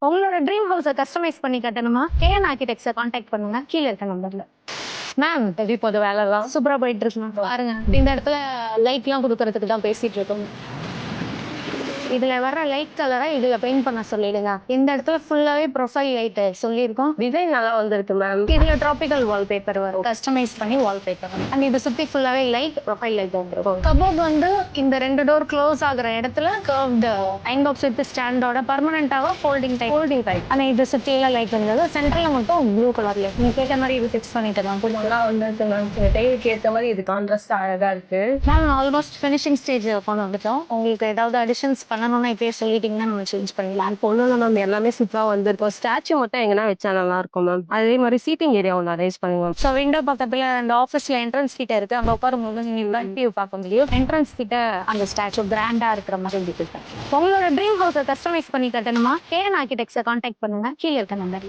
உங்களோட dream ஹவுஸை customise பண்ணி கட்டணுமா? கேஎன் ஆர்கிடெக்ட்ஸை காண்டாக்ட் பண்ணுங்க. கீழே இருக்க நம்பர்ல. மேம் எப்படி போகுது வேலைலாம்? சூப்பரா போயிட்டு இருக்கு மேம். பாருங்க, இந்த இடத்துல லைட்லாம் கொடுக்கறதுக்கு தான் பேசிட்டு இருக்கோம். இதுல வர லைட் கலரை இதுல பெயிண்ட் பண்ண சொல்லிடுங்க. இந்த இடத்துல ஃபுல்லாவே ப்ரொஃபைல் லைட் சொல்லியிருக்கோம். டிசைன் நல்லா வந்திருக்கு மேம். இதுல ட்ராபிக்கல் வால்பேப்பர் வரும், கஸ்டமைஸ் பண்ணி வால்பேப்பர். அண்ட் இதை சுத்தி ஃபுல்லாவே லைட் ப்ரொஃபைல் லைட் வந்துருக்கும். கபோர்ட் வந்து இந்த 2 டோர் க்ளோஸ் ஆகுற இடத்துல கர்வ்டு அயன் பாக்ஸ் வித் ஸ்டாண்டோட பர்மனண்டாக ஃபோல்டிங் டைப். ஆனா இதை சுத்தி எல்லாம் லைட் வந்தது. சென்டர்ல மட்டும் ப்ளூ கலர்ல நீங்க கேட்ட மாதிரி இது ஃபிக்ஸ் பண்ணிட்டு தான் நல்லா வந்திருக்கு மேம். டைலுக்கு ஏற்ற மாதிரி இது கான்ட்ராஸ்ட் அழகா இருக்கு. மேம் ஆல்மோஸ்ட் ஃபினிஷிங் ஸ்டேஜ் கொண்டு வந்துட்டோம். உங்களுக்கு ஏதாவது அடிஷன்ஸ் பண்ணணும்னா இப்பயே சொல்லிட்டீங்கன்னா நம்ம சேஞ்ச் பண்ணிடலாம். பொண்ணுங்க மேம் எல்லாமே சூப்பரா வந்திருக்கும். ஸ்டாச்சு மட்டும் எங்கன்னா வச்சா நல்லா இருக்கும் மேம். அதே மாதிரி சீட்டிங் ஏரியா ஒன்று அரேஞ்ச் பண்ணுவோம். ஸோ விண்டோ பக்கத்துல அந்த ஆஃபீஸ்ல என்ட்ரன்ஸ் கிட்ட இருக்கு. அங்கே உட்காரும்போது நீங்க வியூ பார்க்க முடியும். என்ட்ரன்ஸ் கிட்ட அந்த ஸ்டாச்சு பிராண்டா இருக்கிற மாதிரி இருக்கு. உங்களோட ட்ரீம் ஹவுஸை கஸ்டமைஸ் பண்ணி கட்டணுமா? கேஎன் ஆர்கிடெக்ட்ஸை காண்டாக்ட் பண்ணுங்க. கீழே இருக்க நம்பர்.